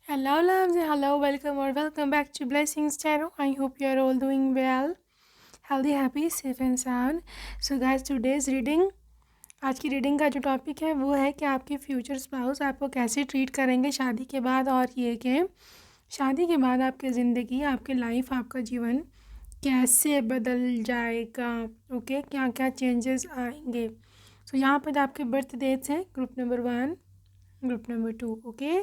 Hello, loves. Hello, welcome back to Blessings channel. I hope you are all doing well, healthy, happy, safe and sound. So, guys, today's reading, आज की reading का जो topic है वो है कि आपके फ्यूचर स्पाउस आपको कैसे ट्रीट करेंगे शादी के बाद, और ये कि शादी के बाद आपकी ज़िंदगी, आपकी लाइफ, आपका जीवन कैसे बदल जाएगा। ओके, क्या क्या चेंजेस आएंगे। सो यहाँ पर आपके बर्थ डेट्स हैं, group number 1, group number 2। Okay,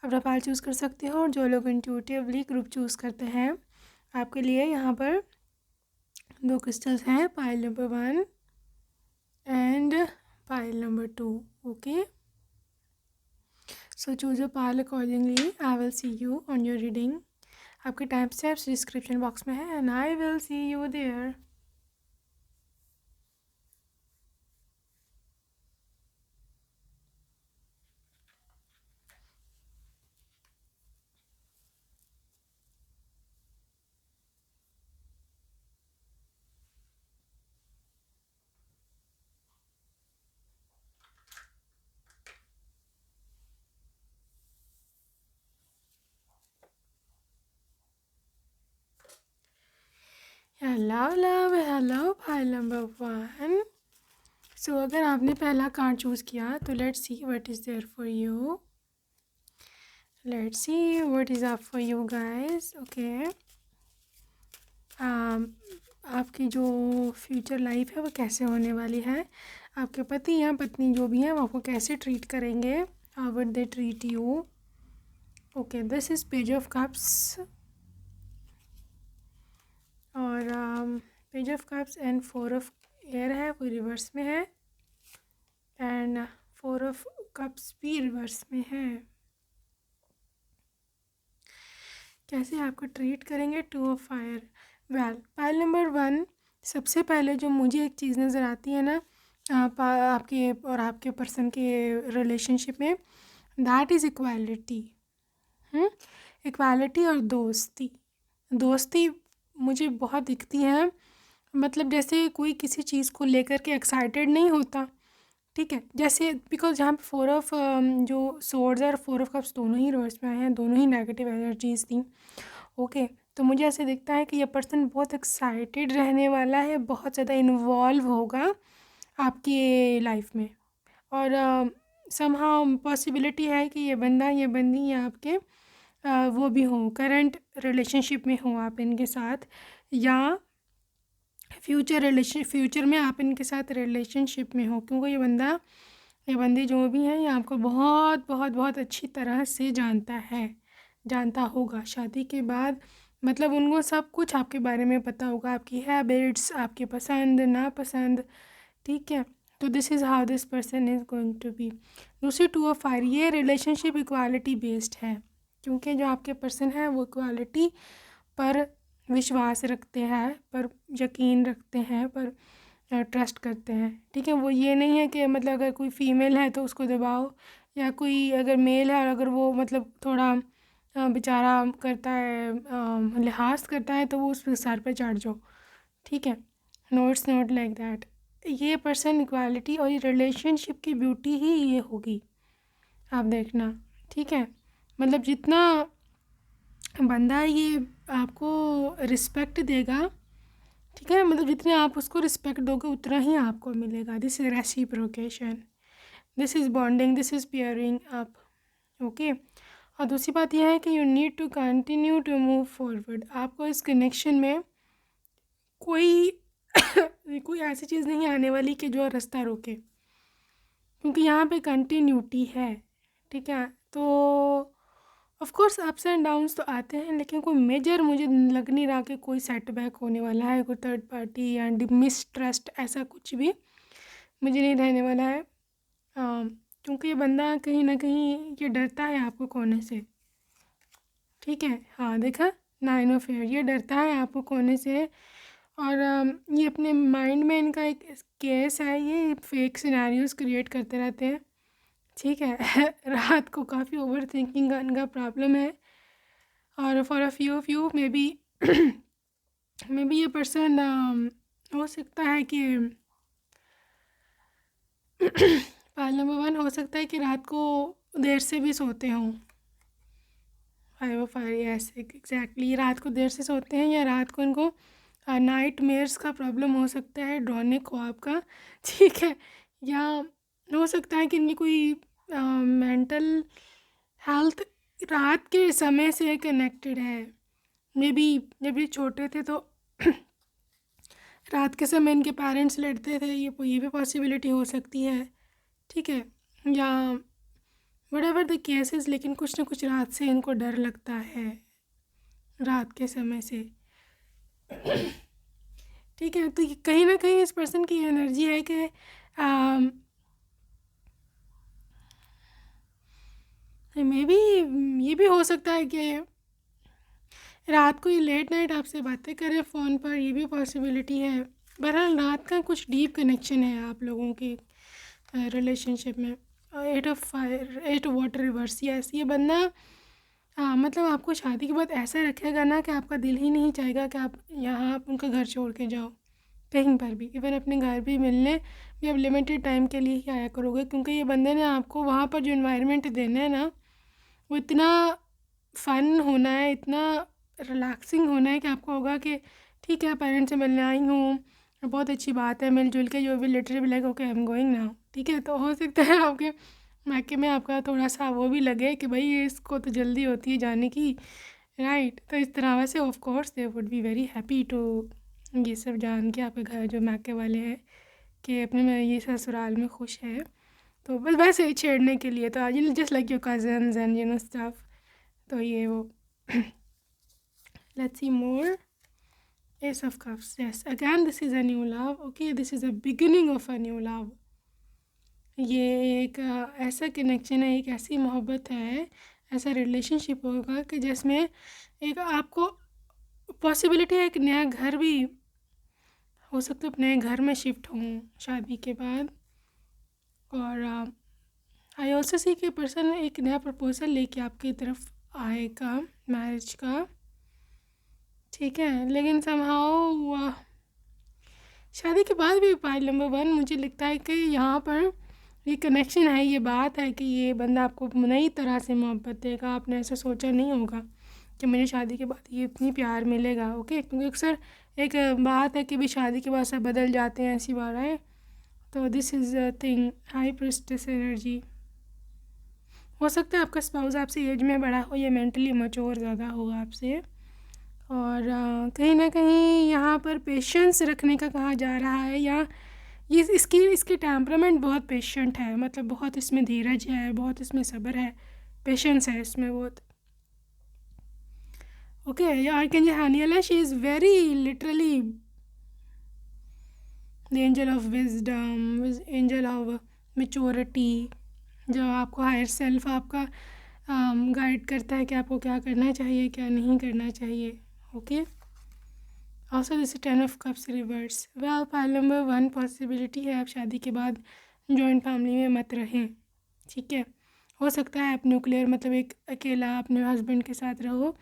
आप रफाल चूज़ कर सकते हो, और जो लोग इंट्यूटिवली ग्रुप चूज़ करते हैं आपके लिए यहाँ पर 2 क्रिस्टल्स हैं, pile number 1 and pile number 2। Okay, so choose a pile accordingly. I will see you on your reading. आपके टाइम स्टेप्स डिस्क्रिप्शन बॉक्स में है, and I will see you there. Hello love, hello pile number 1। So अगर आपने पहला card choose किया तो let's see what is there for you. Let's see what is up for you guys. Okay, आपकी जो future life है वो कैसे होने वाली है, आपके पति या पत्नी जो भी हैं वो आपको कैसे ट्रीट करेंगे, how would they treat you. Okay, this is page of cups, और page of cups and 4 of air है, वो रिवर्स में है, एंड 4 ऑफ कप्स भी रिवर्स में है। कैसे आपको ट्रीट करेंगे, 2 of fire. Well, pile number 1, सबसे पहले जो मुझे एक चीज़ नज़र आती है ना आपके और आपके पर्सन के रिलेशनशिप में, दैट इज़ इक्वालिटी। इक्वालिटी और दोस्ती। दोस्ती मुझे बहुत दिखती है, मतलब जैसे कोई किसी चीज़ को लेकर के एक्साइटेड नहीं होता, ठीक है। जैसे बिकॉज यहाँ पे 4 ऑफ जो सोर्ड्स और 4 ऑफ कप्स दोनों ही रिवर्स में आए हैं, दोनों ही नेगेटिव एनर्जीज थी। ओके, तो मुझे ऐसे दिखता है कि ये पर्सन बहुत एक्साइटेड रहने वाला है, बहुत ज़्यादा इन्वॉल्व होगा आपकी लाइफ में, और समहाउ पॉसिबिलिटी है कि ये बंदा ये बंदी या आपके वो भी हों, करंट रिलेशनशिप में हो आप इनके साथ, या फ्यूचर में आप इनके साथ रिलेशनशिप में हो, क्योंकि ये बंदी जो भी है ये आपको बहुत बहुत बहुत अच्छी तरह से जानता होगा शादी के बाद। मतलब उनको सब कुछ आपके बारे में पता होगा, आपकी हैबिट्स, आपकी पसंद नापसंद, ठीक है। तो this is how this person is going to be. दूसरी 2 ऑफ फायर, ये रिलेशनशिप इक्वालिटी बेस्ड है, क्योंकि जो आपके पर्सन है वो इक्वालिटी पर विश्वास रखते हैं, पर यकीन रखते हैं, पर ट्रस्ट करते हैं, ठीक है। वो ये नहीं है कि मतलब अगर कोई फीमेल है तो उसको दबाओ, या कोई अगर मेल है और अगर वो मतलब थोड़ा बेचारा करता है, लिहाज करता है, तो वो उस सर पे चढ़ जाओ, ठीक है। No, it's not like that. ये पर्सन इक्वालिटी और ये रिलेशनशिप की ब्यूटी ही ये होगी, आप देखना, ठीक है। मतलब जितना बंदा ये आपको रिस्पेक्ट देगा, ठीक है, मतलब जितने आप उसको रिस्पेक्ट दोगे उतना ही आपको मिलेगा। This is reciprocation, this is bonding, this is pairing up. Okay, और दूसरी बात यह है कि you need to continue to move forward. आपको इस कनेक्शन में कोई कोई ऐसी चीज़ नहीं आने वाली कि जो रास्ता रोके, क्योंकि यहाँ पे कंटिन्यूटी है, ठीक है। तो of course ups and downs तो आते हैं, लेकिन कोई मेजर मुझे लग नहीं रहा कि कोई सेटबैक होने वाला है, कोई थर्ड पार्टी या मिसट्रस्ट ऐसा कुछ भी मुझे नहीं रहने वाला है, क्योंकि ये बंदा कहीं ना कहीं ये डरता है आपको खोने से, ठीक है। हाँ, देखा, 9 ऑफ एयर, ये डरता है आपको खोने से, और ये अपने माइंड में इनका एक केस है, ये फेक सिनेरियोज क्रिएट करते रहते हैं, ठीक है। रात को काफ़ी ओवर थिंकिंग का इनका प्रॉब्लम है, और for a few of you may be ये पर्सन हो सकता है कि पाल नंबर 1 हो सकता है कि रात को देर से भी सोते हों, 5:05 ऐसे एग्जैक्टली। रात को देर से सोते हैं या रात को इनको नाइट मेयर्स का प्रॉब्लम हो सकता है, डौने ख्वाब का, ठीक है। या हो सकता है कि इनकी कोई मेंटल हेल्थ रात के समय से कनेक्टेड है। मे बी जब ये छोटे थे तो रात के समय इनके पेरेंट्स लड़ते थे, ये भी पॉसिबिलिटी हो सकती है, ठीक है। या व्हाटएवर द केसेस, लेकिन कुछ ना कुछ रात से इनको डर लगता है, रात के समय से, ठीक है। तो कहीं ना कहीं इस पर्सन की एनर्जी है कि मे बी ये भी हो सकता है कि रात को ये लेट नाइट आपसे बातें करें फ़ोन पर, ये भी पॉसिबिलिटी है। बहरहाल रात का कुछ डीप कनेक्शन है आप लोगों के रिलेशनशिप में। 8 वाटर रिवर्स, यस, ये बंदा मतलब आपको शादी के बाद ऐसा रखेगा ना कि आपका दिल ही नहीं चाहेगा कि आप आप उनका घर छोड़ के जाओ कहीं पर भी। इवन अपने घर भी मिलने भी आप लिमिटेड टाइम के लिए ही आया करोगे, क्योंकि ये बंदे ने आपको वहाँ पर जो इन्वायरमेंट देना है ना, वो इतना फ़न होना है, इतना रिलैक्सिंग होना है कि आपको होगा कि ठीक है, पेरेंट्स से मिलने आई हूँ, बहुत अच्छी बात है, मिलजुल के जो भी literally like okay I am going now, ठीक है। तो हो सकता है आपके मायके में आपका थोड़ा सा वो भी लगे कि भाई इसको तो जल्दी होती है जाने की, राइट। तो इस तरह से of course they would be very happy to ये सब जान के आपके घर जो मायके वाले हैं कि अपने में ये ससुराल में खुश है। तो बस वैसे ही छेड़ने के लिए, तो आज just like your cousins and stuff. तो ये वो let's see more. Ace of Cups, yes, again this is a new love, okay, this is a beginning of a new love. ये एक ऐसा कनेक्शन है, एक ऐसी मोहब्बत है, ऐसा रिलेशनशिप होगा कि जिसमें एक आपको पॉसिबिलिटी है एक नया घर भी हो सकता है, अपने घर में शिफ्ट हों शादी के बाद। और आई ऑल्सो सी कि पर्सन एक नया प्रपोजल लेके आपकी तरफ आएगा मैरिज का, ठीक है। लेकिन समहाउ शादी के बाद भी पॉइंट नंबर 1 मुझे लगता है कि यहाँ पर ये कनेक्शन है, ये बात है कि ये बंदा आपको नई तरह से मोहब्बत देगा। आपने ऐसा सोचा नहीं होगा कि मुझे शादी के बाद ये इतनी प्यार मिलेगा, ओके। क्योंकि अक्सर एक बात है कि भी शादी के बाद सब बदल जाते हैं, ऐसी बात है। तो this is a thing, high priestess energy. हो सकता है आपका स्पाउस आपसे एज में बड़ा हो या मेंटली मैच्योर ज़्यादा होगा आपसे। और कहीं ना कहीं यहाँ पर पेशेंस रखने का कहा जा रहा है, या ये इसकी टेम्परामेंट बहुत पेशेंट है, मतलब बहुत इसमें धीरज है, बहुत इसमें सब्र है, पेशेंस है इसमें बहुत, ओके। या आर्कएंजल हानियल है, she is very literally the angel of wisdom, angel of maturity, जो आपको हायर सेल्फ आपका गाइड करता है कि आपको क्या करना चाहिए, क्या नहीं करना चाहिए, okay. Also this 10 of cups reverse. Well, file number 1 possibility है आप शादी के बाद जॉइंट फैमिली में मत रहें, ठीक है। हो सकता है आप न्यूक्लियर मतलब एक अकेला अपने हस्बैंड के साथ रहो,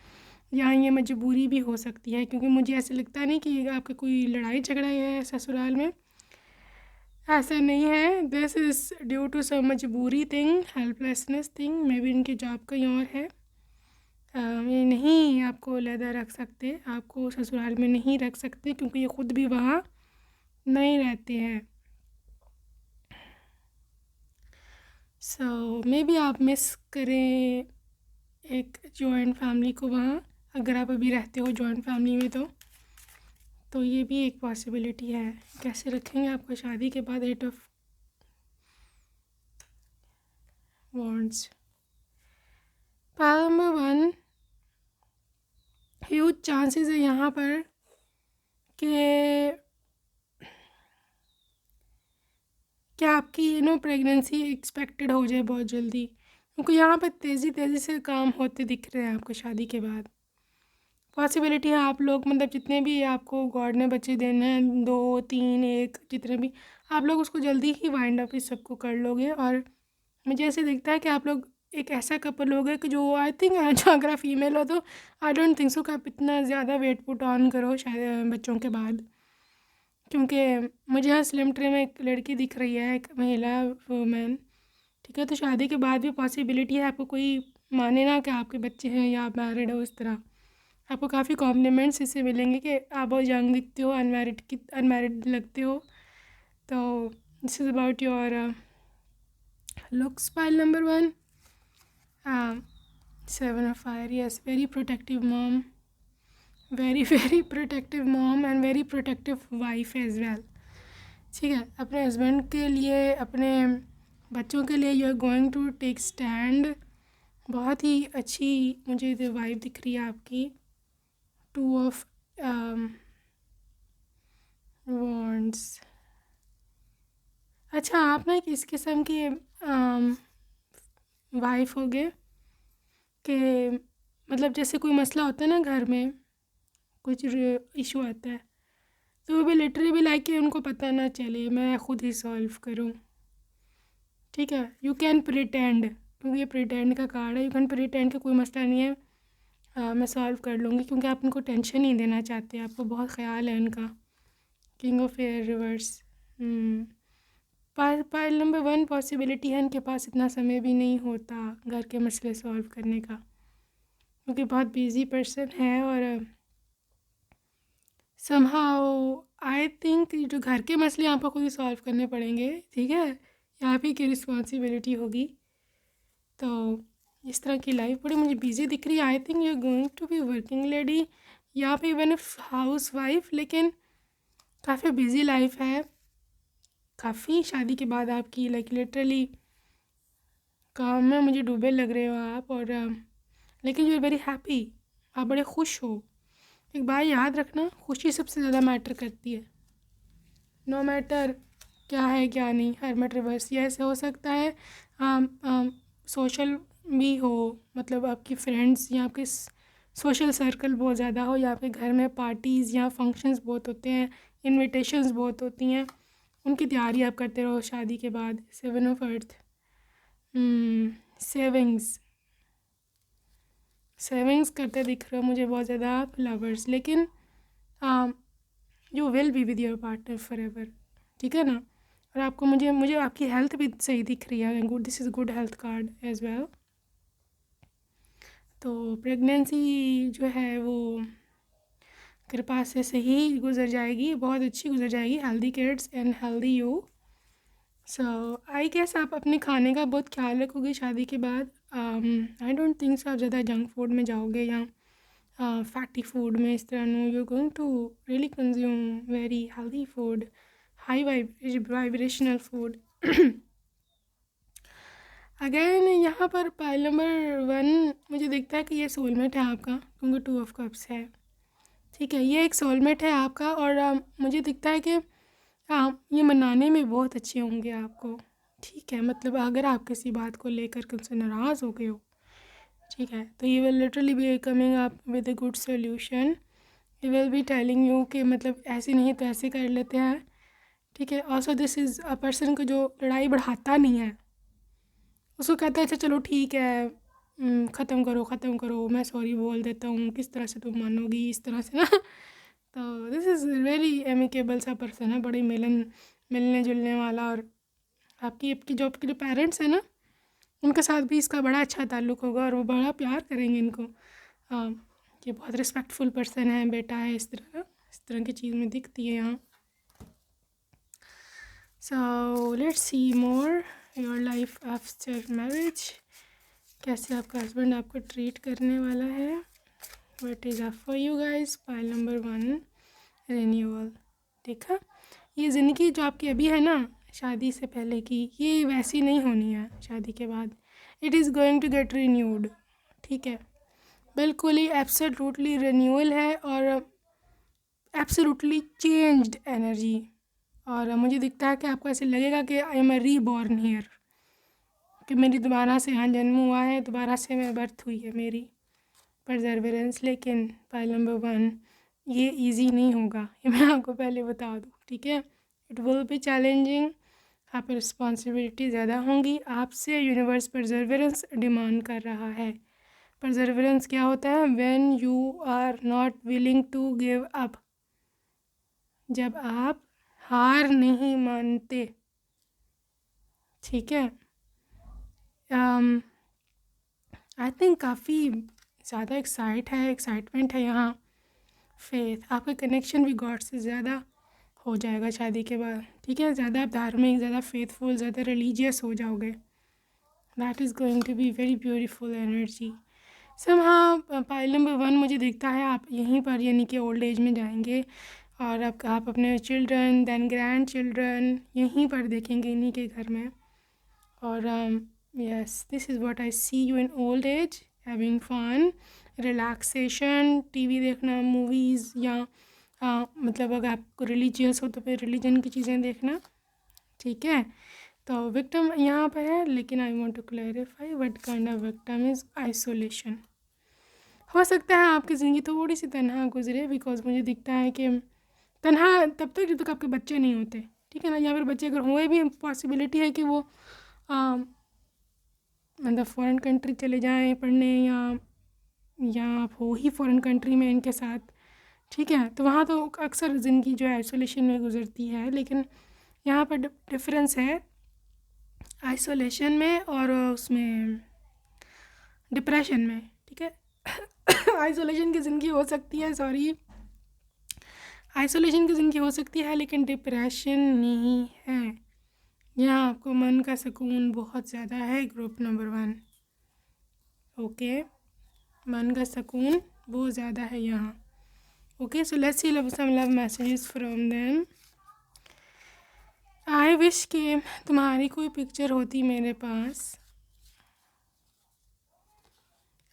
या ये मजबूरी भी हो सकती है, क्योंकि मुझे ऐसे लगता नहीं कि आपका कोई लड़ाई झगड़ा है ससुराल में, ऐसा नहीं है। This is due to some मजबूरी thing, helplessness thing, may be इनकी जॉब कहीं और है। ये नहीं आपको अलहदा रख सकते, आपको ससुराल में नहीं रख सकते, क्योंकि ये ख़ुद भी वहाँ नहीं रहते हैं। सो मे बी आप मिस करें एक जॉइंट फैमिली को वहाँ, अगर आप अभी रहते हो जॉइंट फैमिली में तो ये भी एक पॉसिबिलिटी है। कैसे रखेंगे आपको शादी के बाद 8 of wands. Power number 1, huge chances है यहाँ पर कि क्या आपकी प्रेगनेंसी एक्सपेक्टेड हो जाए बहुत जल्दी, क्योंकि यहाँ पर तेज़ी से काम होते दिख रहे हैं आपको शादी के बाद। पॉसिबिलिटी है आप लोग मतलब जितने भी आपको गॉड ने बच्चे देने हैं, 2, 3, 1, जितने भी, आप लोग उसको जल्दी ही वाइंड अप इस सबको कर लोगे। और मुझे ऐसे दिखता है कि आप लोग एक ऐसा कपल हो गए कि जो आई थिंक जो अगर आप फीमेल हो तो आई डोंट थिंक सो कि आप इतना ज़्यादा वेट पुट ऑन करो शायद बच्चों के बाद, क्योंकि मुझे यहाँ स्लिम ट्रे में एक लड़की दिख रही है, एक महिला वुमेन, ठीक है। तो शादी के बाद भी पॉसिबिलिटी है आपको कोई माने ना कि आपके बच्चे हैं या आप मैरिड हो, इस तरह आपको काफ़ी कॉम्प्लीमेंट्स इससे मिलेंगे कि आप बहुत यंग दिखते हो, अनमैरिड लगते हो। तो this is about your looks. Pile number one, Seven of Fire. Yes, very protective mom, very very protective mom and very protective wife as well. ठीक है, अपने हस्बैंड के लिए, अपने बच्चों के लिए you are going to take stand. बहुत ही अच्छी मुझे जो वाइब दिख रही है आपकी। Two of wands. अच्छा, आप ना किस किस्म के वाइफ होगे कि मतलब जैसे कोई मसला होता है ना घर में, कुछ इशू आता है, तो वो भी लिटरली भी लाइक कि उनको पता ना चले, मैं ख़ुद ही सॉल्व करूँ। ठीक है, यू कैन प्रिटेंड, क्योंकि ये प्रिटेंड का कार्ड है। यू कैन प्रिटेंड कि कोई मसला नहीं है, मैं सॉल्व कर लूँगी, क्योंकि आप उनको टेंशन नहीं देना चाहते, आपको बहुत ख्याल है उनका। King of air reverse. Pile number one, possibility है इनके पास इतना समय भी नहीं होता घर के मसले सॉल्व करने का, क्योंकि बहुत बिजी पर्सन है। और समहाउ आई थिंक जो घर के मसले आपको खुद ही सॉल्व करने पड़ेंगे। ठीक है, ये आप ही की रिस्पॉन्सिबिलिटी होगी। तो इस तरह की लाइफ बड़ी मुझे बिजी दिख रही है। I think you are going to be working lady या फिर इवन हाउस वाइफ, लेकिन काफ़ी बिजी लाइफ है। काफ़ी शादी के बाद आपकी लाइक लिटरली काम में मुझे डूबे लग रहे हो आप। और लेकिन यू आर वेरी हैप्पी, आप बड़े खुश हो। एक बात याद रखना, खुशी सबसे ज़्यादा मैटर करती है, नो मैटर क्या है क्या नहीं। हरमट रिवर्स, ये ऐसे हो सकता है सोशल भी हो, मतलब आपकी फ्रेंड्स या आपके सोशल सर्कल बहुत ज़्यादा हो, या आपके घर में पार्टीज़ या फंक्शंस बहुत होते हैं, इनविटेशंस बहुत होती हैं, उनकी तैयारी आप करते रहो शादी के बाद। Seven of earth. सेविंग्स करते दिख रहे हो मुझे बहुत ज़्यादा आप लवर्स, लेकिन you will be with your partner for ever. ठीक है ना। और आपको मुझे आपकी हेल्थ भी सही दिख रही है, good, this is good health card as well. तो प्रेगनेंसी जो है वो कृपा से सही गुजर जाएगी, बहुत अच्छी गुजर जाएगी। Healthy kids and healthy you. So I guess आप अपने खाने का बहुत ख्याल रखोगे शादी के बाद। आई डोंट थिंक सो आप ज़्यादा जंक फूड में जाओगे या फैटी फूड में, इस तरह। No, you going to really consume very healthy food, high vibrational food. Again यहाँ पर पाइल नंबर वन मुझे दिखता है कि ये सोलमेट है आपका, क्योंकि टू ऑफ कप्स है। ठीक है, ये एक सोलमेट है आपका। और मुझे दिखता है कि ये मनाने में बहुत अच्छे होंगे आपको। ठीक है, मतलब अगर आप किसी बात को लेकर के उनसे नाराज़ हो गए हो, ठीक है, तो ये will literally be coming up with a good solution. ये विल बी टेलिंग यू कि मतलब ऐसे नहीं तो ऐसे कर लेते हैं। ठीक है, also this is a person को जो लड़ाई बढ़ाता नहीं है, उसको कहता है अच्छा चलो ठीक है, ख़त्म करो, मैं सॉरी बोल देता हूँ, किस तरह से तुम मानोगी, इस तरह से ना। तो दिस इज़ वेरी एमिकेबल सा पर्सन है, बड़ी मिलने जुलने वाला। और आपकी जो पेरेंट्स हैं ना, उनके साथ भी इसका बड़ा अच्छा ताल्लुक़ होगा और वो बड़ा प्यार करेंगे इनको। ये बहुत रिस्पेक्टफुल पर्सन है, बेटा है, इस तरह की चीज़ में दिखती है यहाँ। सो let's C more your life after marriage. कैसे आपका हस्बैंड आपको ट्रीट करने वाला है, what is up for you guys. Pile number one, renewal. देखा, ये ज़िंदगी जो आपकी अभी है ना शादी से पहले की, ये वैसी नहीं होनी है शादी के बाद। It is going to get renewed. ठीक है, बिल्कुल ही एब्सोल्युटली रिन्यूअल है और एब्सोल्युटली चेंज्ड एनर्जी। और मुझे दिखता है कि आपको ऐसे लगेगा कि I am a reborn here, कि मेरी दोबारा से यहाँ जन्म हुआ है, दोबारा से मैं बर्थ हुई है मेरी। परजर्वेरेंस। लेकिन पाइल नंबर वन, ये इजी नहीं होगा, ये मैं आपको पहले बता दूँ। ठीक है, इट विल बी चैलेंजिंग, आप पर रिस्पॉन्सिबिलिटी ज़्यादा होंगी, आपसे यूनिवर्स परजर्वेरेंस डिमांड कर रहा है। परजर्वेरेंस क्या होता है? When you are not willing to give up, जब आप हार नहीं मानते। ठीक है, आई थिंक काफ़ी ज़्यादा एक्साइटमेंट है यहाँ। फेथ, आपका कनेक्शन भी गॉड से ज़्यादा हो जाएगा शादी के बाद, ठीक है। ज़्यादा आप धार्मिक, ज़्यादा फेथफुल, ज़्यादा रिलीजियस हो जाओगे। That is going to be very beautiful energy. Somehow pile number 1 मुझे दिखता है आप यहीं पर यानी कि ओल्ड एज में जाएंगे और आप अपने चिल्ड्रन देन ग्रैंड चिल्ड्रन यहीं पर देखेंगे, इन्हीं के घर में। और yes, this is what I see you in old age, having fun, relaxation, TV देखना, मूवीज़, या मतलब अगर आपको रिलीजियस हो तो फिर रिलीजन की चीज़ें देखना, ठीक है। तो विक्टिम यहाँ पर है, लेकिन I want to clarify what kind of victim is isolation. हो सकता है आपकी ज़िंदगी थोड़ी सी तनहा गुजरे, बिकॉज मुझे दिखता है कि तनहा तब तक जब तक आपके बच्चे नहीं होते, ठीक है ना। या फिर बच्चे अगर हुए भी, पॉसिबिलिटी है कि वो मतलब फ़ॉरेन कंट्री चले जाएं पढ़ने, या आप हो ही फ़ॉरेन कंट्री में इनके साथ, ठीक है। तो वहाँ तो अक्सर ज़िंदगी जो है आइसोलेशन में गुजरती है, लेकिन यहाँ पर डिफरेंस है आइसोलेशन में और उसमें डिप्रेशन में, ठीक है। आइसोलेशन की ज़िंदगी हो सकती है, आइसोलेशन की ज़िंदगी हो सकती है, लेकिन डिप्रेशन नहीं है। यहाँ आपको मन का सुकून बहुत ज़्यादा है, ग्रुप नंबर 1, ओके। मन का सुकून बहुत ज़्यादा है यहाँ, okay. So let's see some love messages from them. I wish कि तुम्हारी कोई पिक्चर होती मेरे पास।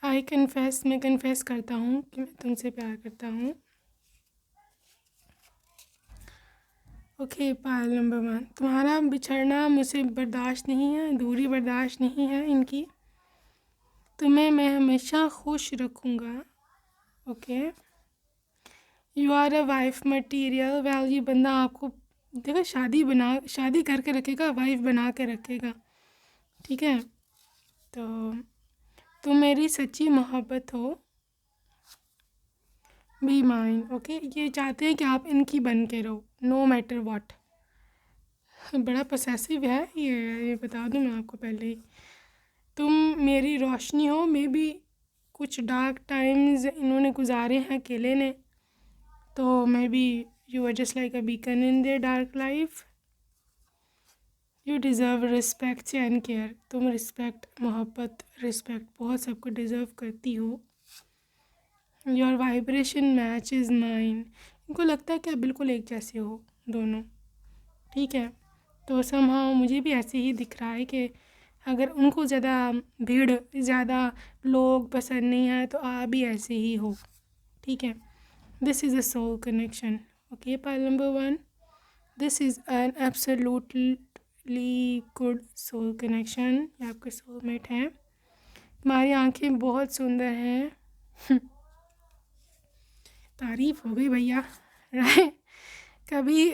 मैं कन्फेस करता हूँ कि मैं तुमसे प्यार करता हूँ, ओके। पायल नंबर 1, तुम्हारा बिछड़ना मुझे बर्दाश्त नहीं है, दूरी बर्दाश्त नहीं है इनकी। तुम्हें मैं हमेशा खुश रखूँगा, okay. You are a wife material. Well, ये बंदा आपको देखो शादी करके रखेगा, वाइफ बना के रखेगा, ठीक है। तो तुम मेरी सच्ची मोहब्बत हो, बी माइन, ओके। ये चाहते हैं कि आप इनकी बन के रहो, नो मैटर व्हाट। बड़ा पसेसिव है ये बता दूँ मैं आपको पहले ही। तुम मेरी रोशनी हो, मे बी कुछ डार्क टाइम्स इन्होंने गुजारे हैं अकेले ने, तो maybe you are just like a beacon in their dark life. You deserve respect and care. तुम मोहब्बत, रिस्पेक्ट बहुत सबको डिज़र्व करती हो। Your vibration match is mine. इनको लगता है कि आप बिल्कुल एक जैसे हो दोनों, ठीक है। तो समहाउ मुझे भी ऐसे ही दिख रहा है कि अगर उनको ज़्यादा भीड़, ज़्यादा लोग पसंद नहीं आए तो आप भी ऐसे ही हो, ठीक है। This is a soul connection, okay. Pile number 1, this is an absolutely good soul connection. ये आपके सोलमेट हैं। तुम्हारी आंखें बहुत सुंदर हैं। तारीफ़ हो गई भैया, राइट। कभी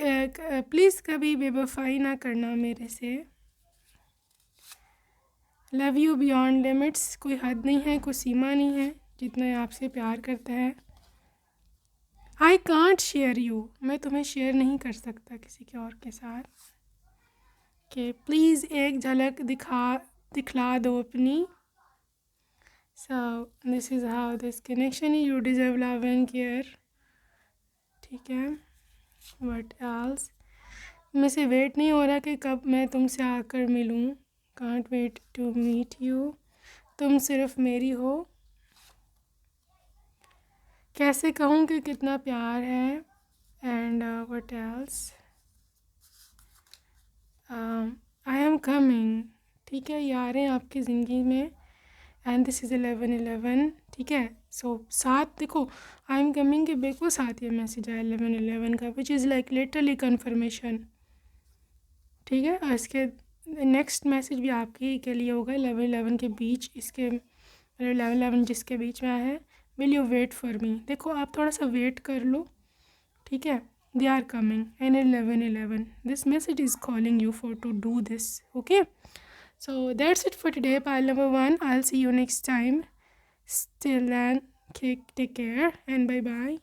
प्लीज़ कभी बेवफाई ना करना मेरे से। Love you beyond limits. कोई हद नहीं है, कोई सीमा नहीं है जितना आपसे प्यार करता है। I can't share you. मैं तुम्हें शेयर नहीं कर सकता किसी के और के साथ, कि प्लीज़ एक झलक दिखला दो अपनी। So this is how this connection, you deserve love and care, ठीक है। What else. मुझे से वेट नहीं हो रहा कि कब मैं तुमसे आकर मिलूं। Can't wait to meet you. तुम सिर्फ मेरी हो। कैसे कहूँ कि कितना प्यार है। And what else, I am coming, ठीक है। ये आ रहे हैं आपकी ज़िंदगी में। एंड दिस इज़ 11-11, ठीक है। सो साथ देखो, आई एम कमिंग के बिल्कुल साथ ये मैसेज आया 11-11 का, which is like literally confirmation, ठीक है। और इसके नेक्स्ट मैसेज भी आपके के लिए होगा 11-11 के बीच, इसके 11-11 जिसके बीच में आया है। Will you wait for me. देखो आप थोड़ा सा वेट कर लो, ठीक है। They are coming and 11-11 this message is calling you for to do this, okay. So that's it for today, pile number 1. I'll see you next time. Still then, take care and bye bye.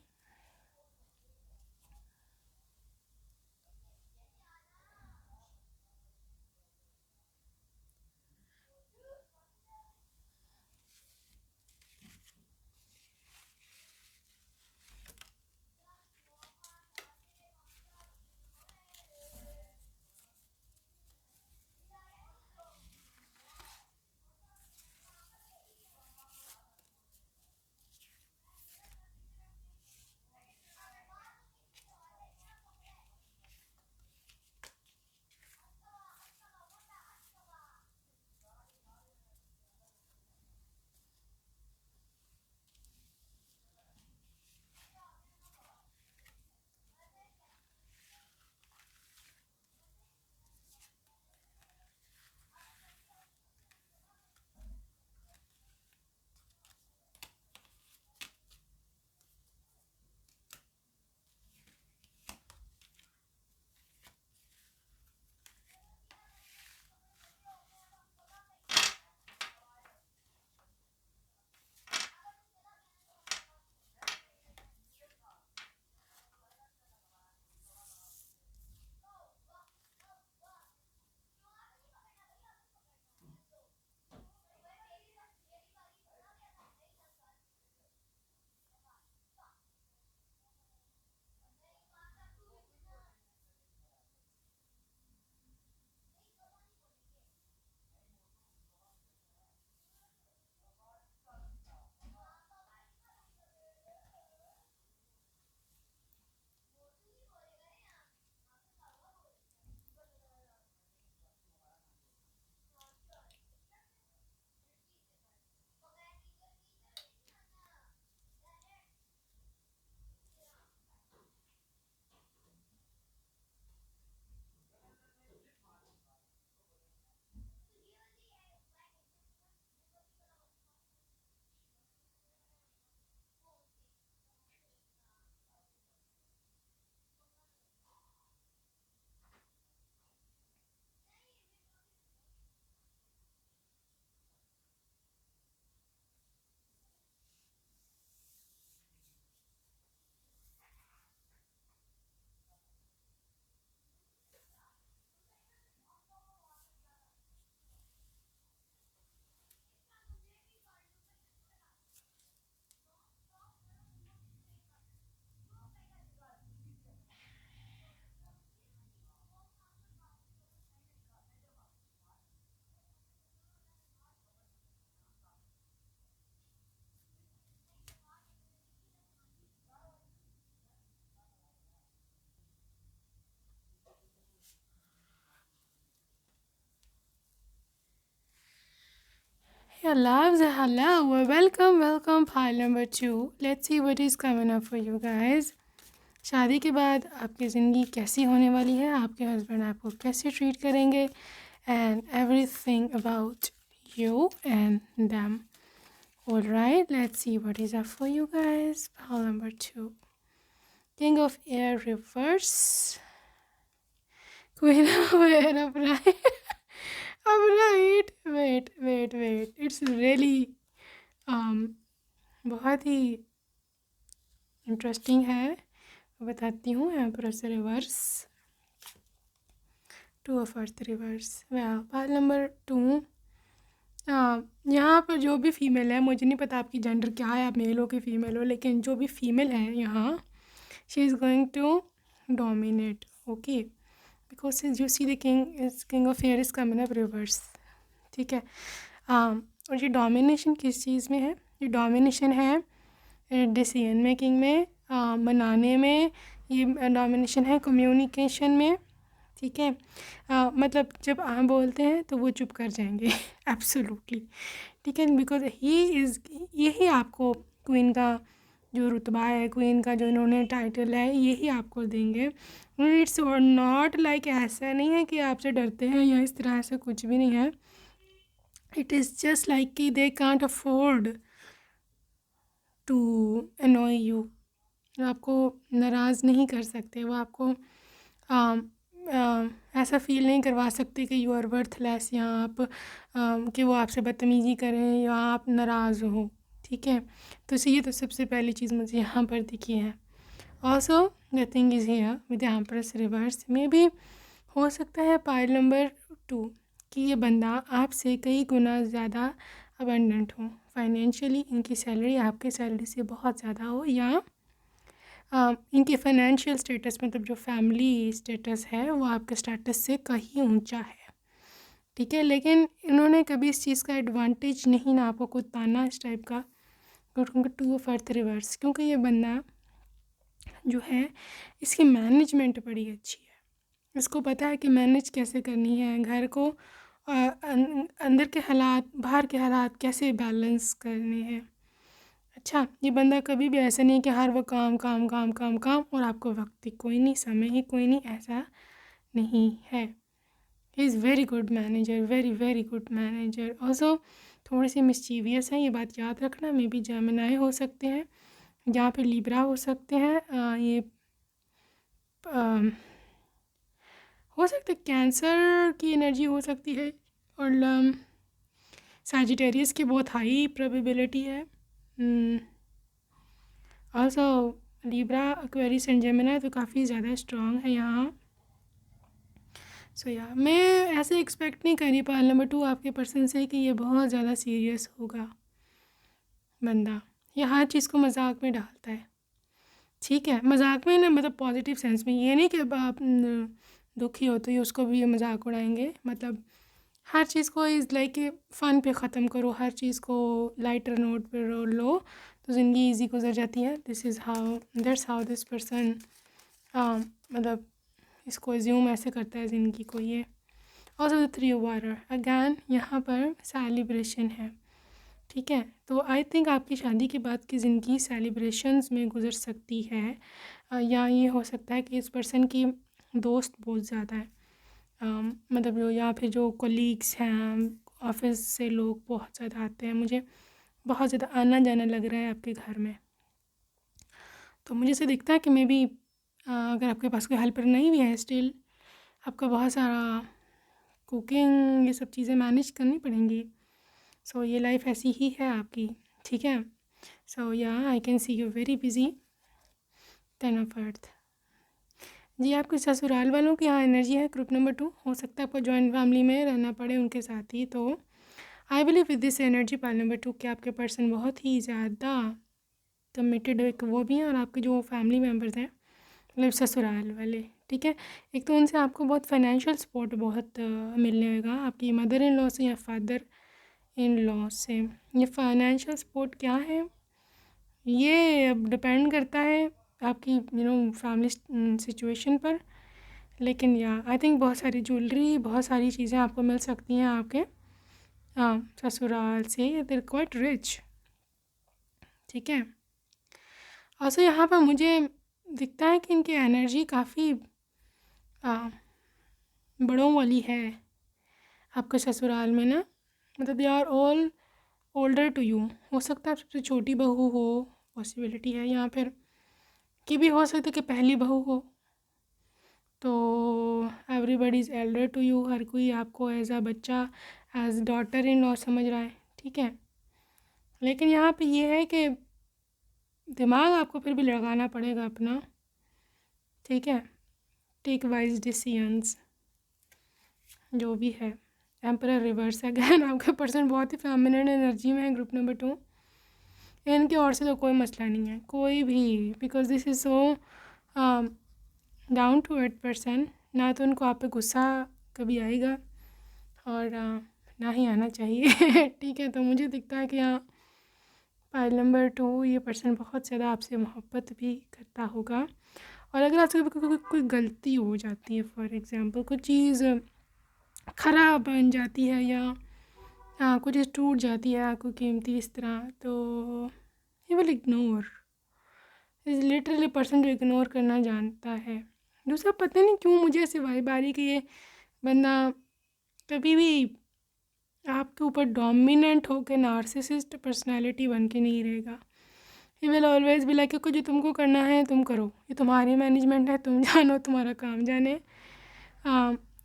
your loves, hello, welcome pile number 2. Let's see what is coming up for you guys. शादी के बाद आपकी ज़िंदगी कैसी होने वाली है, आपके हस्बैंड आपको कैसे ट्रीट करेंगे, and everything about you and them. Alright, let's see what is up for you guys. Pile number 2. King of Air reverse. Queen of Air upright. Upright. Wait. It's really बहुत ही interesting है, बताती हूँ. यहाँ पर से reverse 2 of Earth reverse. Pile number 2. यहाँ पर जो भी फीमेल है, मुझे नहीं पता आपकी जेंडर क्या है, आप मेल हो कि फीमेल हो, लेकिन जो भी फीमेल है यहाँ, she is going to dominate. Okay, because you see the king of air is coming up reverse. ठीक है. और ये डोमिनेशन किस चीज़ में है? ये डोमिनेशन है डिसीजन मेकिंग में, बनाने में. ये डोमिनेशन है कम्युनिकेशन में. ठीक है. मतलब जब आप बोलते हैं तो वो चुप कर जाएंगे. एब्सोल्युटली. ठीक है. बिकॉज यही आपको क्वीन का जो रुतबा है, क्वीन का जो इन्होंने टाइटल है, यही आपको देंगे. इट्स नॉट लाइक ऐसा नहीं है कि आपसे डरते हैं या इस तरह से, कुछ भी नहीं है. इट इज़ जस्ट लाइक कि they can't afford to annoy you. आपको नाराज़ नहीं कर सकते, वो आपको ऐसा फील नहीं करवा सकते कि यू आर वर्थलेस, या आप कि वो आपसे बदतमीज़ी करें या आप नाराज़ हो. ठीक है. तो ये तो सबसे पहली चीज़ मुझे यहाँ पर दिखी है. Also the thing is here with empress reverse में भी हो सकता है पाइल नंबर 2 कि ये बंदा आपसे कई गुना ज़्यादा अबंडेंट हो फाइनेंशियली. इनकी सैलरी आपके सैलरी से बहुत ज़्यादा हो, या इनके फाइनेंशियल स्टेटस, मतलब जो फैमिली स्टेटस है वो आपके स्टेटस से कहीं ऊंचा है. ठीक है. लेकिन इन्होंने कभी इस चीज़ का एडवांटेज नहीं ना आपको कुछ ताना इस टाइप का. 2 ऑफ अर्थ रिवर्स, क्योंकि ये बंदा जो है इसकी मैनेजमेंट बड़ी अच्छी है. इसको पता है कि मैनेज कैसे करनी है घर को, अंदर के हालात बाहर के हालात कैसे बैलेंस करने हैं. अच्छा, ये बंदा कभी भी ऐसा नहीं कि हर वक्त काम काम काम काम काम और आपको वक्त ही कोई नहीं, समय ही कोई नहीं, ऐसा नहीं है. He is very good manager, very good manager. Also थोड़ी सी मिस्चीवियस है, ये बात याद रखना. मे बी जेमिनाई हो सकते हैं, यहाँ पे लिब्रा हो सकते हैं. ये हो सकता है कैंसर की एनर्जी हो सकती है, और सैजिटेरियस की बहुत हाई प्रोबेबिलिटी है. Also Libra, Aquarius and Gemini तो काफ़ी ज़्यादा स्ट्रॉन्ग है यहाँ. सो मैं ऐसे एक्सपेक्ट नहीं करी पाइल नंबर 2 आपके पर्सन से कि ये बहुत ज़्यादा सीरियस होगा बंदा. ये हर चीज़ को मजाक में डालता है. ठीक है. मजाक में ना, मतलब पॉजिटिव सेंस में. ये नहीं कि अब आप दुखी हो तो ये उसको भी मजाक उड़ाएंगे. मतलब हर चीज़ को इज़ लाइक फ़न पे ख़त्म करो, हर चीज़ को लाइटर नोट पर लो तो ज़िंदगी ईजी गुजर जाती है. दैट्स हाउ दिस पर्सन मतलब इसको एज्यूम ऐसे करता है ज़िंदगी को ये. Also the 3 of water again यहाँ पर सेलिब्रेशन है. ठीक है. तो आई थिंक आपकी शादी के बाद की ज़िंदगी सेलिब्रेशंस में गुजर सकती है, या ये हो सकता है कि इस पर्सन की दोस्त बहुत ज़्यादा है. मतलब जो यहाँ पे जो कोलीग्स हैं, ऑफिस से लोग बहुत ज़्यादा आते हैं. मुझे बहुत ज़्यादा आना जाना लग रहा है आपके घर में. तो मुझे से दिखता है कि मे बी अगर आपके पास कोई हेल्पर नहीं भी है, स्टिल आपको बहुत सारा कुकिंग ये सब चीज़ें मैनेज करनी पड़ेंगी. सो ये लाइफ ऐसी ही है आपकी. ठीक है. सो या I can see you very busy. 10 of earth जी, आपके ससुराल वालों की यहाँ एनर्जी है. ग्रुप नंबर 2 हो सकता है आपको जॉइंट फैमिली में रहना पड़े उनके साथ ही. तो I believe with this energy pile number 2 कि आपके पर्सन बहुत ही ज़्यादा कमिटेड एक वो भी हैं, और आपके जो फैमिली मेम्बर्स हैं मतलब ससुराल वाले. ठीक है. एक तो उनसे आपको बहुत फाइनेंशियल सपोर्ट बहुत मिलने लगा, आपकी मदर इन लॉ से या फादर इन लॉ से. ये फाइनेंशियल सपोर्ट क्या है ये अब डिपेंड करता है आपकी फैमिली सिचुएशन पर. लेकिन या आई थिंक बहुत सारी ज्वेलरी, बहुत सारी चीज़ें आपको मिल सकती हैं आपके ससुराल से, देर क्वाइट रिच। ठीक है। और सो यहाँ पर मुझे दिखता है कि इनकी एनर्जी काफ़ी बड़ों वाली है आपके ससुराल में ना। मतलब they are all older to you. हो सकता है आप सबसे छोटी बहू हो, पॉसिबिलिटी है, या फिर कि भी हो सकता है कि पहली बहू हो। तो everybody is elder to you. हर कोई आपको एज अ बच्चा, एज डॉटर इन लॉ समझ रहा है। ठीक है। लेकिन यहाँ पे ये है कि दिमाग आपको फिर भी लगाना पड़ेगा अपना। ठीक है। टेक वाइज डिसीजंस जो भी है। एम्परर रिवर्स अगेन आपका पर्सन बहुत ही फेमिनिन एनर्जी में है, ग्रुप नंबर 2। इनके और से तो कोई मसला नहीं है, कोई भी, because this is so down to earth person. ना तो उनको आप पे गुस्सा कभी आएगा और ना ही आना चाहिए। ठीक है। तो मुझे दिखता है कि यहाँ पाइल नंबर 2 ये पर्सन बहुत ज़्यादा आपसे मोहब्बत भी करता होगा। और अगर आपसे कोई गलती हो जाती है, फॉर एग्ज़ाम्पल कुछ चीज़ ख़राब बन जाती है या कुछ चीज़ टूट जाती है आपको कीमती इस तरह, तो he will ignore. Is literally person जो इग्नोर करना जानता है। दूसरा, पता नहीं क्यों मुझे ऐसे वाइब आ रही कि ये बंदा कभी भी आपके ऊपर डोमिनेंट होकर नार्सिसिस्ट पर्सनालिटी बन के नहीं रहेगा। He will always be like कि जो तुमको करना है तुम करो, ये तुम्हारी मैनेजमेंट है, तुम जानो, तुम्हारा काम जाने।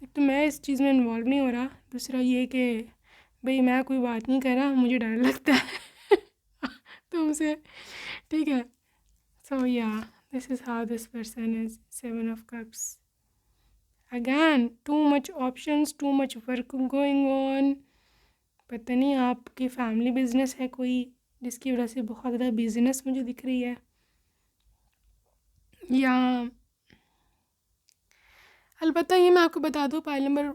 एक तो मैं इस चीज़ में इन्वॉल्व नहीं हो रहा। दूसरा ये कि भाई मैं कोई बात नहीं कर रहा, मुझे डर लगता है तुमसे। ठीक है। सो या this is how this person is. 7 of cups again, too much options, too much work going on. पता नहीं आपकी फैमिली बिजनेस है कोई, जिसकी वजह से बहुत ज़्यादा बिजनेस मुझे दिख रही है। या अलबत्ता ये मैं आपको बता दूँ, पाइल नंबर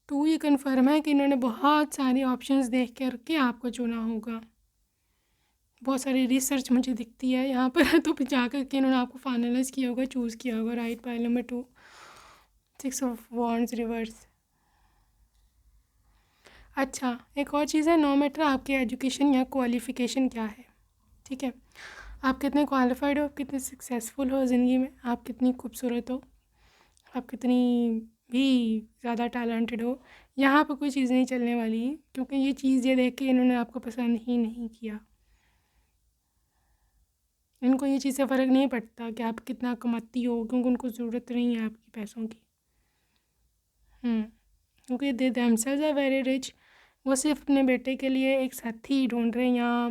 2 ये कन्फर्म है कि इन्होंने बहुत सारी ऑप्शंस देख करके आपको चुना होगा। बहुत सारी रिसर्च मुझे दिखती है यहाँ पर। तो फिर जा कर के इन्होंने आपको फाइनलाइज़ किया होगा, चूज़ किया होगा। Right. Pile number 2 6 of wands reverse. अच्छा, एक और चीज़ है, नो मैटर आपकी एजुकेशन या क्वालिफ़िकेशन क्या है। ठीक है। आप कितने क्वालिफाइड हो, आप कितने सक्सेसफुल हो ज़िंदगी में, आप कितनी खूबसूरत हो, आप कितनी भी ज़्यादा टैलेंटेड हो, यहाँ पर कोई चीज़ नहीं चलने वाली। क्योंकि ये चीज़ ये देख के इन्होंने आपको पसंद ही नहीं किया। इनको ये चीज़ से फ़र्क नहीं पड़ता कि आप कितना कमाती हो, क्योंकि उनको ज़रूरत नहीं है आपकी पैसों की। क्योंकि they themselves are very rich. वो सिर्फ अपने बेटे के लिए एक साथी ढूंढ रहे हैं, या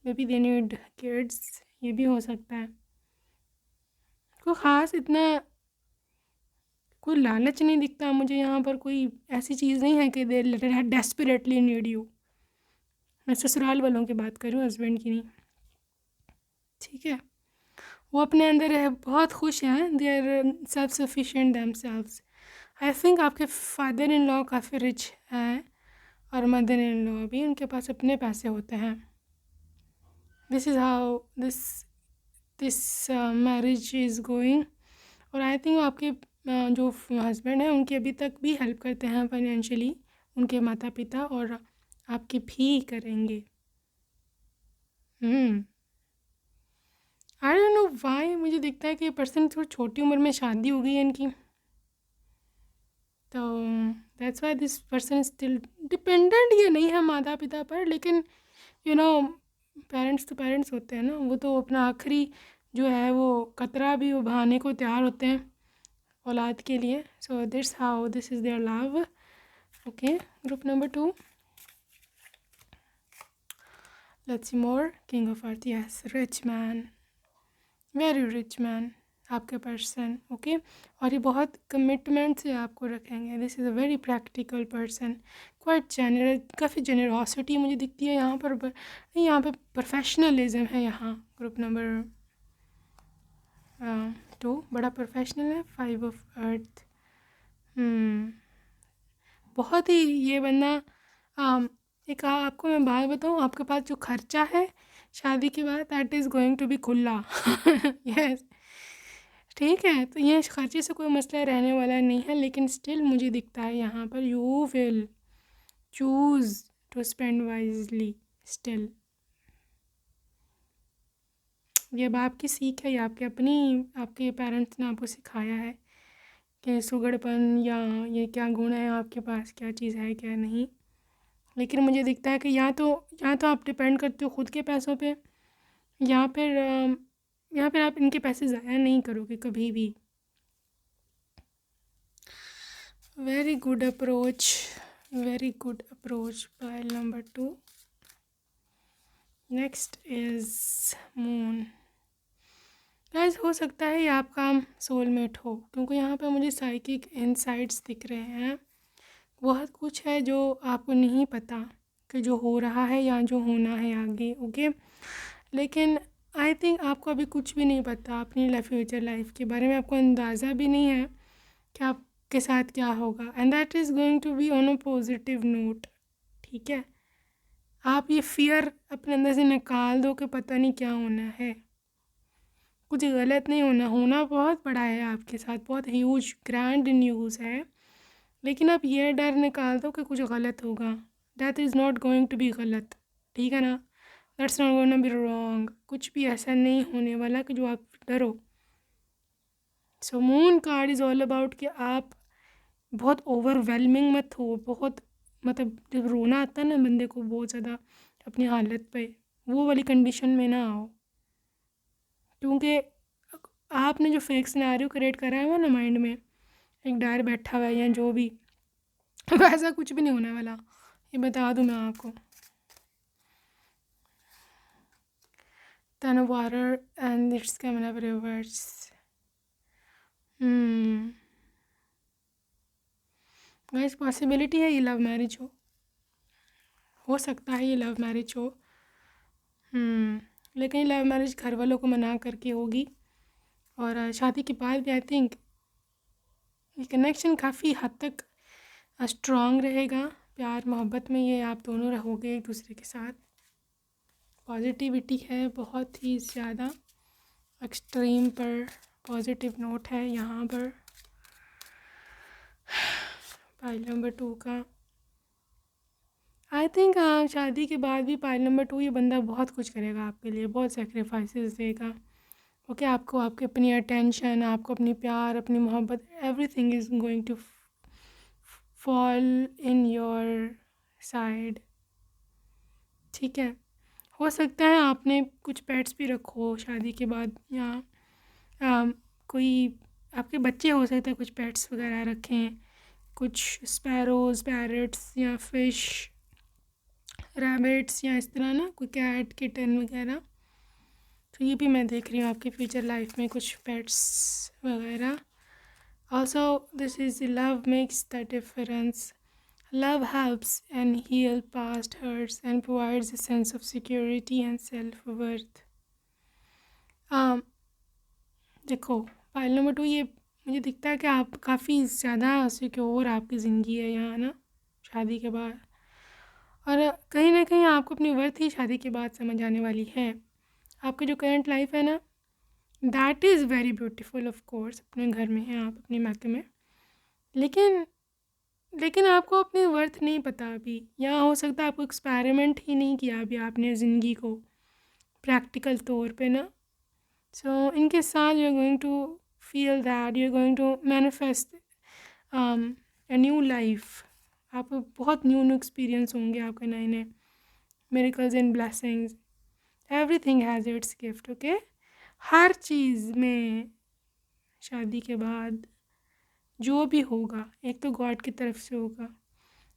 may be they need kids, ये भी हो सकता है। कोई ख़ास इतना कोई लालच नहीं दिखता मुझे यहाँ पर। कोई ऐसी चीज़ नहीं है कि दे डेस्परेटली नीड यू। मैं ससुराल वालों की बात करूँ, हस्बैंड की नहीं। ठीक है। वो अपने अंदर है, बहुत खुश हैं, they are self sufficient themselves. I think आपके फादर इन लॉ काफ़ी रिच हैं और मदर इन लॉ भी, उनके पास अपने पैसे होते हैं। This is how this marriage is going. और आई थिंक आपके जो हस्बैंड हैं उनकी अभी तक भी हेल्प करते हैं फाइनेंशियली, उनके माता पिता, और आपकी भी करेंगे। आई डोंट नो व्हाई मुझे दिखता है कि ये पर्सन थोड़ी छोटी उम्र में शादी हो गई है इनकी। तो that's why this person still dependent. ये नहीं है माता पिता पर, लेकिन यू नो पेरेंट्स तो पेरेंट्स होते हैं ना। वो तो अपना आखिरी जो है वो कतरा भी वो बहाने को तैयार होते हैं औलाद के लिए। So this how this is their love. Okay, group number 2, let's see more. King of earth, yes, rich man, very rich man आपके पर्सन। ओके। और ये बहुत कमिटमेंट से आपको रखेंगे। This is a very practical person, quite generous, काफ़ी generosity मुझे दिखती है यहाँ पर। नहीं, यहाँ पे प्रोफेशनलिज्म है यहाँ। ग्रुप नंबर 2 बड़ा प्रोफेशनल है। 5 ऑफ अर्थ। बहुत ही ये बंदा एक आपको मैं बात बताऊँ, आपके पास जो खर्चा है शादी के बाद, that is going to be खुला। यस। ठीक है। तो ये खर्चे से कोई मसला रहने वाला नहीं है, लेकिन स्टिल मुझे दिखता है यहाँ पर you will choose to spend wisely still. ये अब आपकी सीख है, या आपके पेरेंट्स ने आपको सिखाया है कि सुगड़पन या ये क्या गुण है आपके पास, क्या चीज़ है क्या नहीं। लेकिन मुझे दिखता है कि या तो आप डिपेंड करते हो खुद के पैसों पे, या फिर आप इनके पैसे ज़ाया नहीं करोगे कभी भी। Very good approach, very good approach. Pile number 2। Next is moon. Guys, हो सकता है ये आपका सोलमेट हो, क्योंकि यहाँ पे मुझे साइकिक इनसाइट्स दिख रहे हैं। बहुत कुछ है जो आपको नहीं पता कि जो हो रहा है या जो होना है आगे, ओके। लेकिन आई थिंक आपको अभी कुछ भी नहीं पता अपनी फ्यूचर लाइफ के बारे में। आपको अंदाज़ा भी नहीं है कि आपके साथ क्या होगा, and that is going to be on a positive note, ठीक है। आप ये फियर अपने अंदर से निकाल दो कि पता नहीं क्या होना है, कुछ गलत नहीं होना बहुत बड़ा है आपके साथ, बहुत ह्यूज ग्रैंड न्यूज़ है। लेकिन आप ये डर निकाल दो कि कुछ गलत होगा। That is not going to be गलत, ठीक है ना। That's not going to be wrong. कुछ भी ऐसा नहीं होने वाला कि जो आप डरो। So moon card is all about कि आप बहुत ओवरवेलमिंग मत हो। बहुत मतलब जब रोना आता है ना बंदे को बहुत ज़्यादा अपनी हालत पे, वो वाली कंडीशन में ना आओ, क्योंकि आपने जो फेक सिनेरियो क्रिएट करा हुआ ना माइंड में, एक डर बैठा हुआ है या जो भी, वैसा कुछ भी नहीं होने वाला, ये बता दूँ मैं आपको। Ten of water and it's coming up reverse. Guys, possibility है ये लव मैरिज हो सकता है ये लव मैरिज हो। लेकिन लव मैरिज घर वालों को मना करके होगी, और शादी के बाद भी आई थिंक ये कनेक्शन काफ़ी हद तक स्ट्रॉन्ग रहेगा। प्यार मोहब्बत में ये आप दोनों रहोगे एक दूसरे के साथ। पॉजिटिविटी है बहुत ही ज़्यादा, एक्सट्रीम पर पॉजिटिव नोट है यहाँ पर। पाइल नंबर 2 का आई थिंक शादी के बाद भी पाइल नंबर 2 ये बंदा बहुत कुछ करेगा आपके लिए, बहुत सेक्रीफाइसेस देगा, ओके। आपको आपकी अपनी अटेंशन, आपको अपनी प्यार, अपनी मोहब्बत, everything is going to fall in your side, ठीक है। हो सकता है आपने कुछ पेट्स भी रखो शादी के बाद, या कोई आपके बच्चे हो सकते हैं कुछ पेट्स वगैरह रखें, कुछ स्पैरोज़, पैरट्स या फिश, रैबिट्स, या इस तरह ना कोई कैट, किटन वगैरह। तो ये भी मैं देख रही हूँ आपकी फ्यूचर लाइफ में कुछ पेट्स वगैरह। Also this is love makes the difference. Love helps and heal past hurts and provides a sense of security and self worth. देखो, पाइल नंबर 2 ये मुझे दिखता है कि आप काफ़ी ज़्यादा सिक्योर आपकी ज़िंदगी है यहाँ ना शादी के बाद, और कहीं ना कहीं आपको अपनी वर्थ ही शादी के बाद समझ आने वाली है। आपकी जो करंट लाइफ है ना, that is very beautiful, of course अपने घर में हैं आप, अपने महके में, लेकिन आपको अपनी वर्थ नहीं पता अभी, या हो सकता है आपको एक्सपेरिमेंट ही नहीं किया अभी आपने ज़िंदगी को प्रैक्टिकल तौर पे ना। सो इनके साथ you are going to feel that you are going to manifest a new life. आपको बहुत न्यू एक्सपीरियंस होंगे आपके, नए नए miracles and blessings. Everything has its gift, okay. हर चीज़ में शादी के बाद जो भी होगा, एक तो गॉड की तरफ से होगा,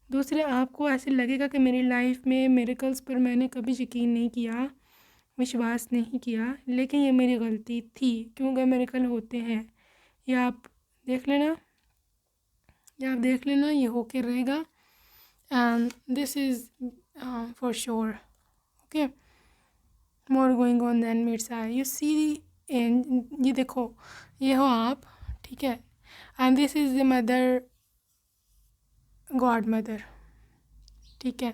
दूसरे आपको ऐसे लगेगा कि मेरी लाइफ में मिरेकल्स पर मैंने कभी यकीन नहीं किया, विश्वास नहीं किया, लेकिन ये मेरी गलती थी, क्योंकि मिरेकल होते हैं। ये आप देख लेना, ये होके रहेगा, and this is for sure, okay. More going on than meets eye, you see in, ये देखो, ये हो आप, ठीक है, and this is the mother, god mother, ठीक है।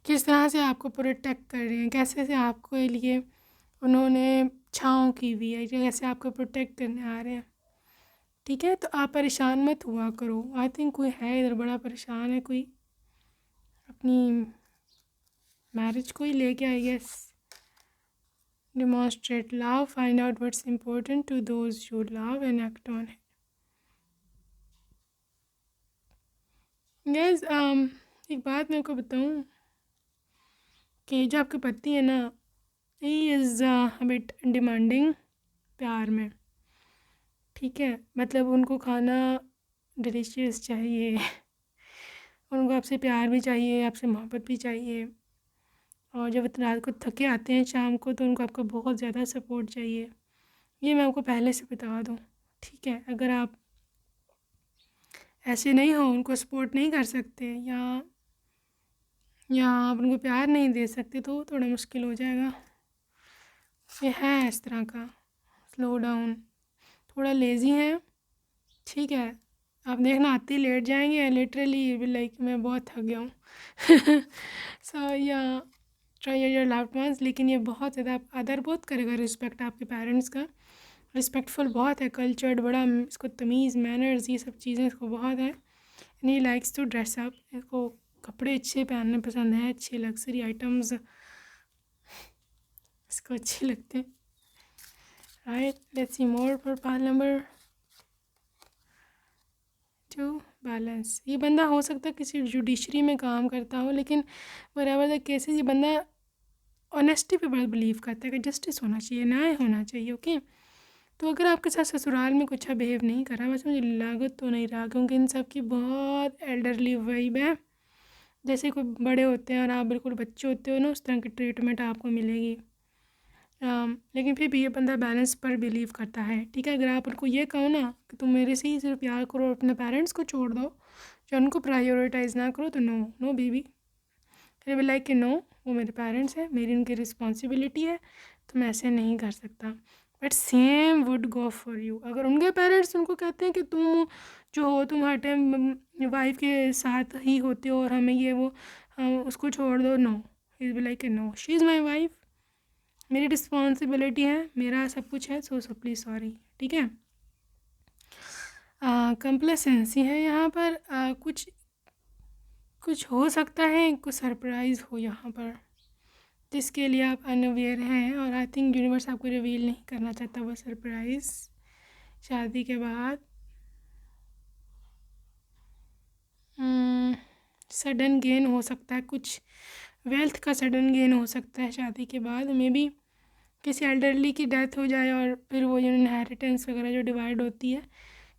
किस तरह से आपको प्रोटेक्ट कर रहे हैं, कैसे से आपको लिए उन्होंने छाँव की हुई है, कैसे आपको प्रोटेक्ट करने आ रहे हैं, ठीक है। तो आप परेशान मत हुआ करो। आई थिंक कोई है इधर बड़ा परेशान है कोई, अपनी मैरिज को ही लेके I guess. Demonstrate love, find out what's important to those you love and act on it. Guys, एक बात मैं आपको बताऊं कि जो आपके पति है ना, he is a bit demanding प्यार में, ठीक है। मतलब उनको खाना डिलीशियस चाहिए, उनको आपसे प्यार भी चाहिए, आपसे मोहब्बत भी चाहिए, और जब रात को थके आते हैं शाम को तो उनको आपका बहुत ज़्यादा सपोर्ट चाहिए। ये मैं आपको पहले से बता दूँ, ठीक है। अगर आप ऐसे नहीं हो, उनको सपोर्ट नहीं कर सकते या आप उनको प्यार नहीं दे सकते तो थोड़ा मुश्किल हो जाएगा। ये है इस तरह का, स्लो डाउन, थोड़ा लेज़ी है, ठीक है। आप देखना आते ही लेट जाएंगे, लिटरली लाइक मैं बहुत थक गया हूँ। सो या ट्राई योर लव्ड वंस, लेकिन ये बहुत ज़्यादा आदर बहुत करेगा, रिस्पेक्ट आपके पेरेंट्स का, रिस्पेक्टफुल बहुत है, कल्चर्ड बड़ा, इसको तमीज़ मैनर्स ये सब चीज़ें इसको बहुत है। And he likes to dress up, इसको कपड़े अच्छे पहनने पसंद है, अच्छे लग्जरी आइटम्स इसको अच्छे लगते हैं, right. Let's see more for part number 2, balance. ये बंदा हो सकता है किसी जुडिशरी में काम करता हो, लेकिन बराबर द केसेस ये बंदा ऑनेस्टी पे बड़ा बिलीव करता है कि जस्टिस होना चाहिए, न्याय होना चाहिए, ओके। तो अगर आपके साथ ससुराल में कुछ बिहेव नहीं कर रहा, वैसे मुझे लागत तो नहीं रहा, क्योंकि इन सब की बहुत एल्डरली वाइब है, जैसे कोई बड़े होते हैं और आप बिल्कुल बच्चे होते हो ना, उस तरह की ट्रीटमेंट आपको मिलेगी। लेकिन फिर भी ये बंदा बैलेंस पर बिलीव करता है, ठीक है। अगर आप उनको ये कहो ना कि तुम मेरे से ही सिर्फ प्यार करो और अपने पेरेंट्स को छोड़ दो, जो उनको प्रायोरिटाइज़ ना करो, तो नो नो बेबी, फिर भी लाइक कि नो, वो मेरे पेरेंट्स हैं, मेरी उनकी रिस्पॉन्सिबिलिटी है, तो मैं ऐसे नहीं कर सकता। But same would go for you, अगर उनके पेरेंट्स उनको कहते हैं कि तुम जो हो, तुम हर टाइम वाइफ के साथ ही होते हो और हमें ये वो, हम उसको छोड़ दो, no, is be like no, she is my wife, मेरी रिस्पॉन्सिबिलिटी है, मेरा सब कुछ है, सो प्लीज़ सॉरी, ठीक है। कंप्लेसेंसी है यहाँ पर, कुछ हो सकता है, कुछ सरप्राइज़ हो यहाँ पर, जिसके लिए आप अनअवेयर हैं, और आई थिंक यूनिवर्स आपको रिवील नहीं करना चाहता वो सरप्राइज़ शादी के बाद। सडन गेन हो सकता है, कुछ वेल्थ का सडन गेन हो सकता है शादी के बाद, मे बी किसी एल्डरली की डेथ हो जाए और फिर वो जो इनहेरिटेंस वगैरह जो डिवाइड होती है,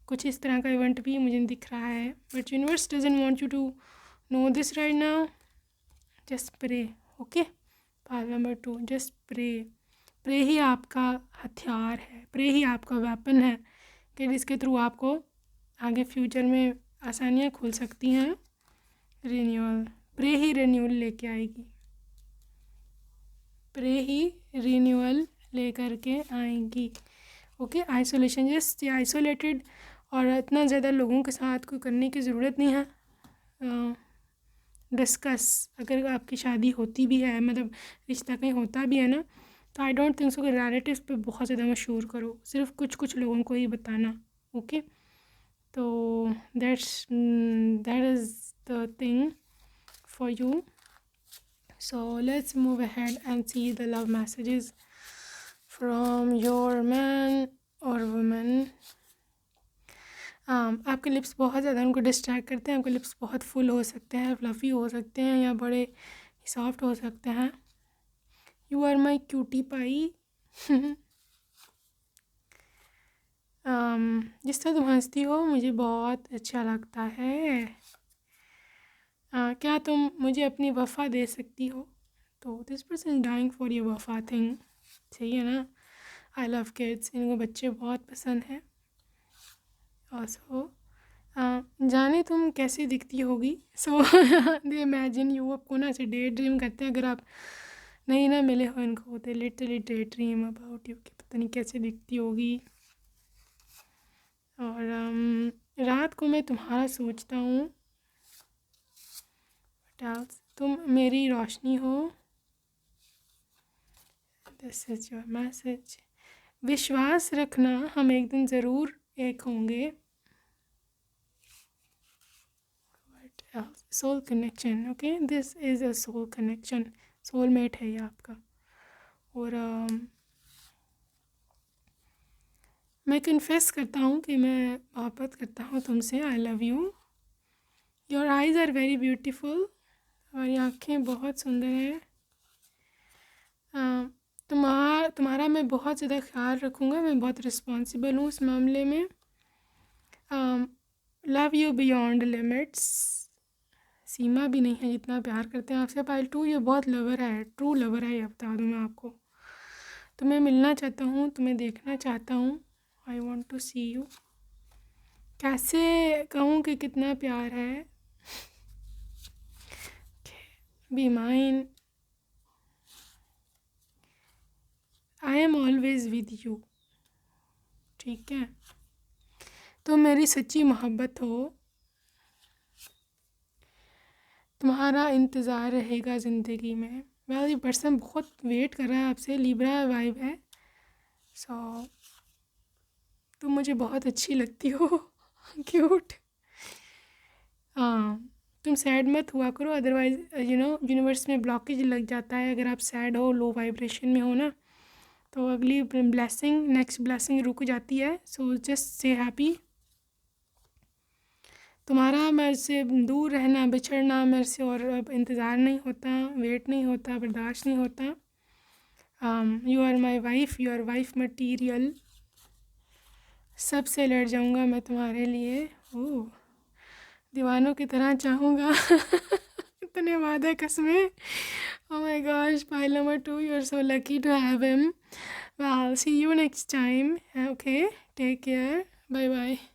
कुछ इस तरह का इवेंट भी मुझे दिख रहा है। But universe doesn't want you to know this right now, just pray, okay. Part number 2, just pray ही आपका हथियार है, प्रे ही आपका वेपन है, कि जिसके थ्रू आपको आगे फ्यूचर में आसानियाँ खुल सकती हैं। रिन्यूअल, प्रे ही रिन्यूअल लेके आएगी, प्रे ही रिन्यूअल लेकर के आएंगी, ओके। आइसोलेशन, जस्ट आइसोलेटेड, और इतना ज़्यादा लोगों के साथ कोई करने की ज़रूरत नहीं है। डिस्कस, अगर आपकी शादी होती भी है, मतलब रिश्ता कहीं होता भी है ना, तो आई डोंट थिंक सो कि रिलेटिव्स पे बहुत ज़्यादा मशहूर करो, सिर्फ कुछ कुछ लोगों को ही बताना, ओके। तो that is the thing for you. So let's move ahead and see the love messages from your man और वुमेन। आपके लिप्स बहुत ज़्यादा उनको डिस्ट्रैक्ट करते हैं, आपके लिप्स बहुत फुल हो सकते हैं, फ्लफ़ी हो सकते हैं, या बड़े सॉफ्ट हो सकते हैं। You are my cutie pie. जिस तरह तुम हंसती हो मुझे बहुत अच्छा लगता है। क्या तुम मुझे अपनी वफ़ा दे सकती हो? तो this person is dying for your वफ़ा थिंग, सही है ना। आई लव किड्स, इनको बच्चे बहुत पसंद हैं। ऑल्सो जाने तुम कैसी दिखती होगी, सो दे इमेजिन यू, आपको ना ऐसे डे ड्रीम करते हैं, अगर आप नहीं ना मिले हो इनको, तो literally day dream about you कि पता नहीं कैसे दिखती होगी। और रात को मैं तुम्हारा सोचता हूँ, तुम मेरी रोशनी हो, दिस इज योर मैसेज। विश्वास रखना, हम एक दिन ज़रूर एक होंगे। Soul connection, okay, this is a soul connection, soulmate है ये आपका। और मैं कन्फेस करता हूँ कि मैं मोहब्बत करता हूँ तुमसे। I love you. Your eyes are very beautiful, तुम्हारी आँखें बहुत सुंदर हैं। तुम्हारा मैं बहुत ज़्यादा ख्याल रखूँगा, मैं बहुत रिस्पॉन्सिबल हूँ इस मामले में। लव यू बियॉन्ड लिमिट्स, सीमा भी नहीं है जितना प्यार करते हैं आपसे। पायल टू, ये बहुत लवर है, ट्रू लवर है, ये बता दूँ मैं आपको। तुम्हें मिलना चाहता हूँ, तुम्हें देखना चाहता हूँ। I want to see you. कैसे कहूँ कि कितना प्यार है। Be mine, I am always with you, ठीक है। तो मेरी सच्ची मोहब्बत हो, तुम्हारा इंतज़ार रहेगा ज़िंदगी में। वेल, ये पर्सन बहुत वेट कर रहा है आपसे, लिब्रा वाइब है। सो तुम मुझे बहुत अच्छी लगती हो। क्यूट। हाँ, तुम सैड मत हुआ करो, अदरवाइज़ यूनिवर्स में ब्लॉकेज लग जाता है अगर आप सैड हो, लो वाइब्रेशन में हो ना, तो अगली ब्लेसिंग, नेक्स्ट ब्लेसिंग रुक जाती है। So just say happy. तुम्हारा मेरे से दूर रहना, बिछड़ना मेरे से और अब इंतज़ार नहीं होता, वेट नहीं होता, बर्दाश्त नहीं होता। You are my wife, you are wife material. सबसे लड़ जाऊँगा मैं तुम्हारे लिए। ओह, दीवानों की तरह चाहूँगा। इतने वादे कसमें। Oh my gosh, pile number 2, you're so lucky to have him. Well, see you next time. Okay, take care. Bye bye.